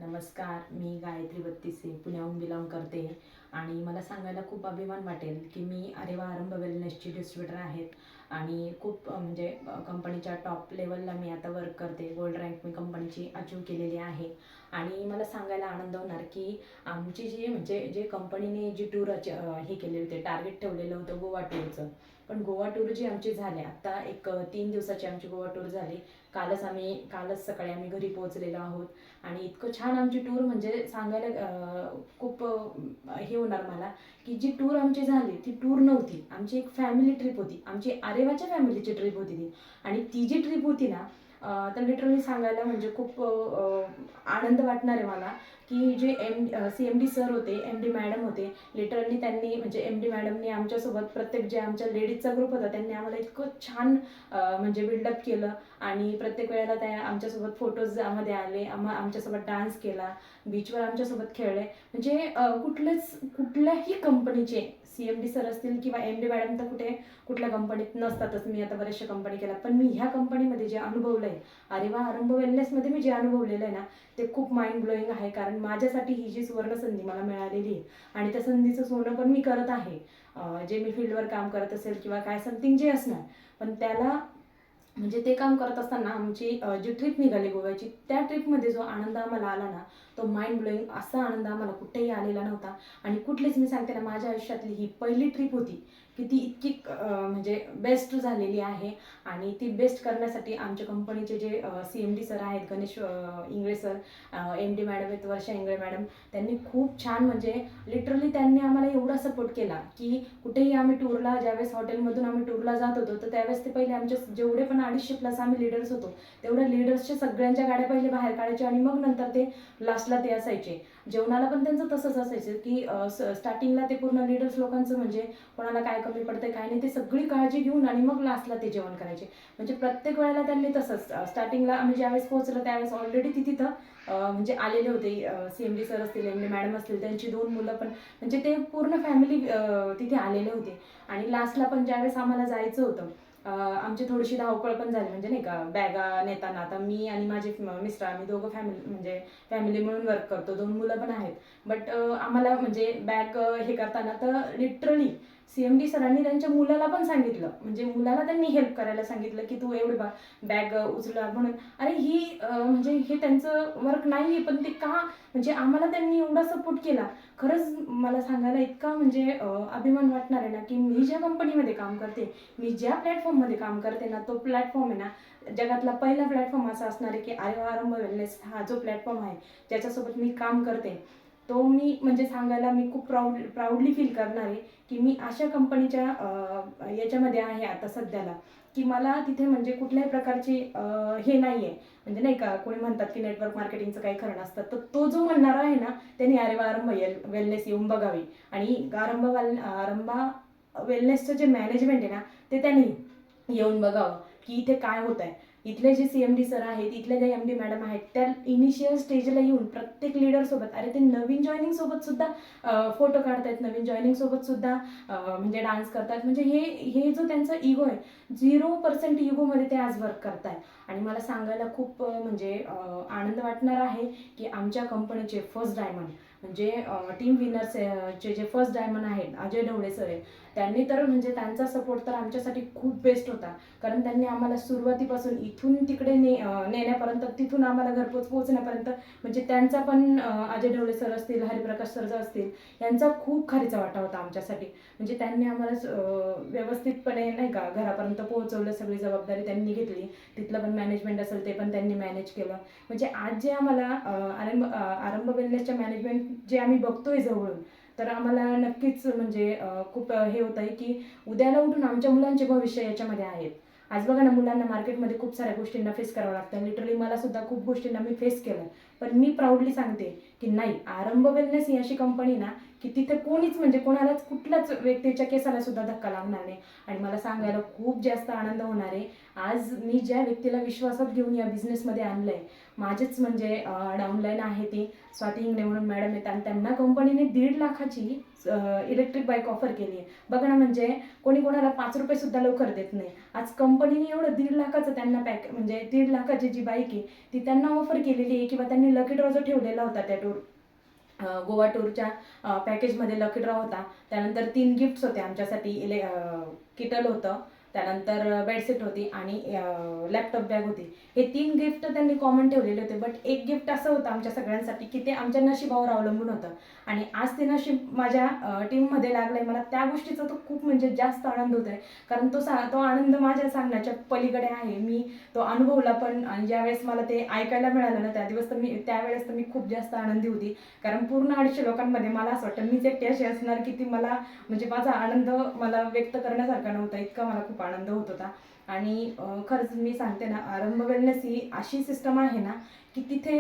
नमस्कार, मी गायत्री बत्तीसे पुण्याहून बिलॉंग करते आणि मला सांगायला खूप अभिमान वाटेल की मी आरेवा आरंभ वेलनेसची डिस्ट्रीब्युटर आहेत आणि खूप म्हणजे कंपनीच्या टॉप लेवलला मी आता वर्क करते. गोल्ड रँक मी कंपनीची अचीव केलेली आहे आणि मला सांगायला आनंद होणार की आमची जी म्हणजे जे कंपनीने जी टूर हे केले होते, टार्गेट ठेवलेलं होतं गोवा टूरचं. पण गोवा टूर जी आमची झाली आत्ता एक 3 दिवसाची आमची गोवा टूर झाली. कालच सकाळी आम्ही घरी पोहोचलेलो आहोत आणि इतकं छान आमची टूर म्हणजे सांगायला खूप हे होणार मला की जी टूर आमची झाली ती टूर नव्हती, आमची एक फॅमिली ट्रिप होती. आमची आरेवाच्या फॅमिलीची ट्रिप होती ती. आणि ती जी ट्रिप होती ना, तर लिटरली सांगायला म्हणजे खूप आनंद वाटणार आहे मला की जे CMD सर होते, MD मॅडम होते. लिटरली त्यांनी म्हणजे MD मॅडमनी आमच्यासोबत प्रत्येक जे आमच्या लेडीजचा ग्रुप होता त्यांनी आम्हाला इतकं छान म्हणजे बिल्डअप केलं आणि प्रत्येक वेळेला त्या आमच्यासोबत फोटोजमध्ये आले, आमच्यासोबत डान्स केला, बीचवर आमच्यासोबत खेळले. म्हणजे कुठल्याही कंपनीचे CMD सर असतील किंवा MD मॅडम तर कुठल्या कंपनीत नसतातच. मी आता बऱ्याचशा कंपनी केल्या, पण मी ह्या कंपनीमध्ये जे अनुभवलं आहे, आरेवा आरंभ वेलनेसमध्ये मी जे अनुभवलेलं आहे ना, ते खूप माइंड ब्लोईंग आहे. कारण माझ्यासाठी ही जी सुवर्ण संधी मला मिळालेली आहे आणि त्या संधीचं सोनं पण मी करत आहे. जे मी फील्डवर काम करत असेल किंवा काय समथिंग जे असणार, पण त्याला म्हणजे ते काम करत असताना आमची जी ट्रिप निघाली गोव्याची, त्या ट्रिपमध्ये जो आनंद आम्हाला आला ना, तो माइंड ब्लोईंग असा आनंद आम्हाला कुठेही आलेला नव्हता. आणि कुठलीच मी सांगते ना, माझ्या आयुष्यातली ही पहिली ट्रिप होती की ती इतकी म्हणजे बेस्ट झालेली आहे. आणि ती बेस्ट करण्यासाठी आमच्या कंपनीचे जे CMD सर आहेत, Ganesh Ingle sir, MD madam आहेत वर्षा इंगळे मॅडम, त्यांनी खूप छान म्हणजे लिटरली त्यांनी आम्हाला एवढा सपोर्ट केला की कुठेही आम्ही टूरला ज्यावेळेस हॉटेलमधून आम्ही टूरला जात होतो, तर त्यावेळेस ते पहिले आमचे जेवढे पण 250 प्लस आम्ही लीडर्स होतो, तेवढ्या लीडर्सच्या सगळ्यांच्या गाड्या पहिले बाहेर काढायचे आणि मग नंतर ते लास्टला ते असायचे. जेवणाला पण त्यांचं तसंच असायचं की स्टार्टिंगला ते पूर्ण लीडर्स लोकांचं म्हणजे कोणाला काय कमी पडतंय काय नाही ते सगळी काळजी घेऊन आणि मग लास्टला ते जेवण करायचे. म्हणजे प्रत्येक वेळेला त्यांनी तसंच स्टार्टिंगला आम्ही ज्यावेळेस पोहोचलो त्यावेळेस ऑलरेडी ती तिथं म्हणजे आलेले होते. CMD सर असतील, MD मॅडम असतील, त्यांची 2 मुलं पण म्हणजे ते पूर्ण फॅमिली तिथे आलेले होते. आणि लास्टला पण ज्यावेळेस आम्हाला जायचं होतं, आमची थोडीशी धावपळ पण झाली. म्हणजे नाही का, बॅगा नेताना आता मी आणि माझे मिस्टर आम्ही दोघं फॅमिली मिळून वर्क करतो, 2 मुलं पण आहेत. बट आम्हाला म्हणजे बॅग हे करताना तर लिटरली CMD सरांनी त्यांच्या मुलाला पण सांगितलं, म्हणजे मुलाला त्यांनी हेल्प करायला सांगितलं की तू एवढी बॅग उचला म्हणून. अरे ही म्हणजे हे त्यांचं वर्क नाही आहे, पण ते का म्हणजे आम्हाला त्यांनी एवढा सपोर्ट केला. खरंच मला सांगायला इतका म्हणजे अभिमान वाटणार आहे ना की मी ज्या कंपनीमध्ये काम करते, मी ज्या प्लॅटफॉर्ममध्ये काम करते ना, तो प्लॅटफॉर्म आहे ना, जगातला पहिला प्लॅटफॉर्म असा असणार आहे की आरेवा आरंभ वेलनेस हा जो प्लॅटफॉर्म आहे ज्याच्यासोबत मी काम करते, तो मी म्हणजे सांगायला मी खूप प्राऊडली फील करणार आहे की मी अशा कंपनीच्या याच्यामध्ये आहे आता सध्याला की मला तिथे म्हणजे कुठल्याही प्रकारची हे नाही आहे. म्हणजे नाही का, कोणी म्हणतात की नेटवर्क मार्केटिंगचं काही खरं नसतं, तर तो जो म्हणणारा आहे ना, त्याने आरेवा आरंभ वेलनेस येऊन बघावी. आणि आरंभा वेलनेसचं जे मॅनेजमेंट आहे ना, ते त्यांनी येऊन बघावं की इथे काय होत आहे. इथले जे CMD सर आहेत, इथले जे MD मॅडम आहेत, त्या इनिशियल स्टेजला येऊन प्रत्येक लीडर सोबत, अरे ते नवीन जॉईनिंग सोबत सुद्धा फोटो काढतायत, नवीन जॉईनिंग सोबत सुद्धा म्हणजे डान्स करतात. म्हणजे हे जो त्यांचा इगो आहे, 0% इगोमध्ये ते आज वर्क करताय. आणि मला सांगायला खूप म्हणजे आनंद वाटणार आहे की आमच्या कंपनीचे फर्स्ट डायमंड म्हणजे टीम विनर्स चे जे फर्स्ट डायमंड आहेत, अजय ढवळे सर आहेत. त्यांनी तर म्हणजे त्यांचा सपोर्ट तर आमच्यासाठी खूप बेस्ट होता. कारण त्यांनी आम्हाला सुरुवातीपासून इथून तिकडे नेण्यापर्यंत, तिथून आम्हाला घरपोच पोहोचण्यापर्यंत म्हणजे त्यांचा पण अजय ढवळे सर असतील, हरिप्रकाश सर असतील, यांचा खूप खारीचा वाटा होता आमच्यासाठी. म्हणजे त्यांनी आम्हाला व्यवस्थितपणे नाही का घरापर्यंत पोहोचवलं, सगळी जबाबदारी त्यांनी घेतली. तिथलं पण मॅनेजमेंट असेल ते पण त्यांनी मॅनेज केलं. म्हणजे आज जे आम्हाला आरंभ वेलनेसच्या मॅनेजमेंट जे आम्ही बघतोय जवळून, तर आम्हाला नक्कीच म्हणजे खूप हे होत आहे की उद्याला उठून आमच्या मुलांचे भविष्य याच्यामध्ये आहेत. आज बघा ना, मुलांना मार्केटमध्ये खूप साऱ्या गोष्टींना फेस करावं लागतं. लिटरली मला सुद्धा खूप गोष्टींना मी फेस केलं. पण मी प्राऊडली सांगते की नाही, आरंभ वेलनेस ही अशी कंपनी ना की तिथे कोणीच म्हणजे कोणालाच कुठल्याच व्यक्तीच्या केसाला सुद्धा धक्का लागणार नाही. आणि मला सांगायला खूप जास्त आनंद होणार आहे, आज मी ज्या व्यक्तीला विश्वासात घेऊन या बिझनेसमध्ये आणलंय, माझेच म्हणजे डाऊनलाईन आहे ती स्वाती हिंगणे म्हणून मॅडम आहेत आणि त्यांना कंपनीने 1.5 लाखाची इलेक्ट्रिक बाईक ऑफर केली आहे. बघा ना, म्हणजे कोणी कोणाला 5 रुपये सुद्धा लवकर देत नाही. आज कंपनीने एवढं 1.5 लाखाचं त्यांना म्हणजे 1.5 लाखाची जी बाईक आहे ती त्यांना ऑफर केलेली आहे, किंवा त्यांनी लकी ड्रॉ जो ठेवलेला होता त्या गोवा टूरच्या पॅकेजमध्ये लकी ड्रॉ होता. त्यानंतर 3 गिफ्ट्स होते आमच्यासाठी. किटल होतं, त्यानंतर बेडशीट होती आणि लॅपटॉप बॅग होती. हे 3 गिफ्ट त्यांनी कॉमन ठेवलेले होते. बट एक गिफ्ट असं होतं आमच्या सगळ्यांसाठी की ते आमच्या नशिबावर अवलंबून होतं आणि आज ते नशीब माझ्या टीममध्ये लागलंय. मला त्या गोष्टीचा तो खूप म्हणजे जास्त आनंद होत आहे, कारण तो आनंद माझ्या सांगण्याच्या पलीकडे आहे. मी तो अनुभवला पण, आणि ज्यावेळेस मला ते ऐकायला मिळालं ना त्यावेळेस तर मी खूप जास्त आनंदी होती. कारण पूर्ण 250 लोकांमध्ये मला असं वाटतं मीच एकटी अशी असणार की ती मला म्हणजे माझा आनंद मला व्यक्त करण्यासारखा नव्हता, इतका मला खूप आनंद होत होता. आणि खरंच मी सांगते ना, आरंभ वेलनेस ही अशी सिस्टम आहे ना की तिथे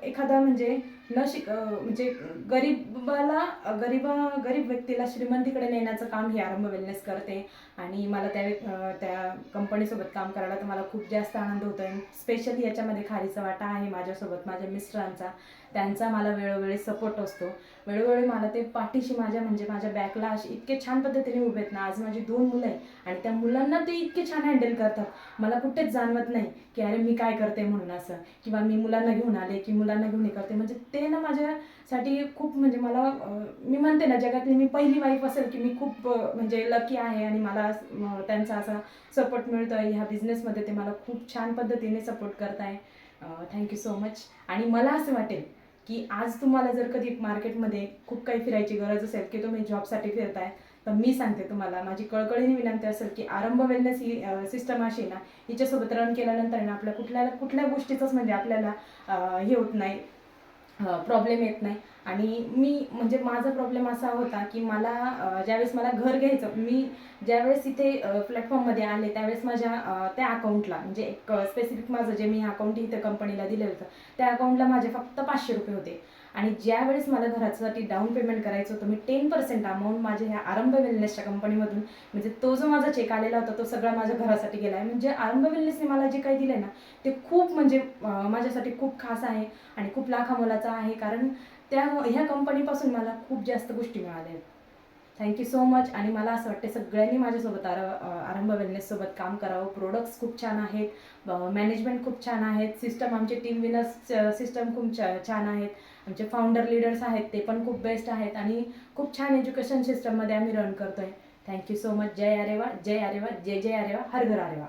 एखादा म्हणजे म्हणजे गरीब व्यक्तीला श्रीमंतीकडे नेण्याचं काम ही आरंभ वेलनेस करते. आणि मला त्या कंपनीसोबत काम करायला तर मला खूप जास्त आनंद होतो आहे. स्पेशली याच्यामध्ये खारीचा वाटा आहे माझ्यासोबत माझ्या मिस्टरांचा. त्यांचा मला वेळोवेळी सपोर्ट असतो. वेळोवेळी मला ते पाठीशी माझ्या बॅकला अशी इतके छान पद्धतीने उभे आहेत ना. आज माझी 2 मुलं आहे आणि त्या मुलांना ते इतके छान हँडल करतात. मला कुठेच जाणवत नाही की अरे मी काय करते म्हणून असं, किंवा मी मुलांना घेऊन आले की मुलांना घेऊन हे करते. म्हणजे ते ना माझ्यासाठी खूप म्हणजे मला मी म्हणते ना जगातली मी पहिली वाईफ असेल की मी खूप म्हणजे लकी आहे आणि मला त्यांचा असा सपोर्ट मिळतो आहे ह्या बिझनेसमध्ये. ते मला खूप छान पद्धतीने सपोर्ट करत आहे. Thank you so much. आणि मला असं वाटेल की आज तुम्हाला जर कधी मार्केटमध्ये खूप काही फिरायची गरज असेल की तुम्ही जॉबसाठी फिरताय, तर मी सांगते तुम्हाला, माझी कळकळीने विनंती असेल की आरंभ वेलनेस ही सिस्टम अशी ना, हिच्यासोबत रन केल्यानंतर ना आपल्या कुठल्या गोष्टीचंच म्हणजे आपल्याला हे होत नाही, प्रॉब्लेम येत नाही. आणि मी म्हणजे माझा प्रॉब्लेम असा होता की मला ज्यावेळेस मला घर घ्यायचं, मी ज्यावेळेस इथे प्लॅटफॉर्ममध्ये आले त्यावेळेस माझ्या त्या अकाउंटला म्हणजे एक स्पेसिफिक माझं जे मी अकाउंट इथे कंपनीला दिलेलं होतं त्या अकाउंटला माझे फक्त 500 रुपये होते. आणि ज्यावेळेस मला घरासाठी डाऊन पेमेंट करायचं होतं, मी 10% अमाऊंट माझ्या ह्या आरंभ वेलनेसच्या कंपनीमधून म्हणजे तो जो माझा चेक आलेला होता तो सगळा माझ्या घरासाठी गेला आहे. म्हणजे आरंभ वेलनेसने मला जे काही दिलं आहे ना ते खूप म्हणजे माझ्यासाठी खूप खास आहे आणि खूप लाखामोलाचं आहे. कारण ह्या कंपनीपासून मला खूप जास्त गोष्टी मिळाल्या आहेत. Thank you so much. आणि मला असं वाटतं सगळ्यांनी माझ्यासोबत आरंभ वेलनेससोबत काम करावं. प्रोडक्ट्स खूप छान आहेत, मॅनेजमेंट खूप छान आहेत, सिस्टम आमचे टीम विनर्स सिस्टम खूप छान आहेत, आमचे फाउंडर लीडर्स आहेत ते पण खूप बेस्ट आहेत आणि खूप छान एज्युकेशन सिस्टममध्ये आम्ही रन करतो आहे. Thank you so much. जय आरेवा, जय आरेवा, जय जय आरेवा, हर घर आरेवा.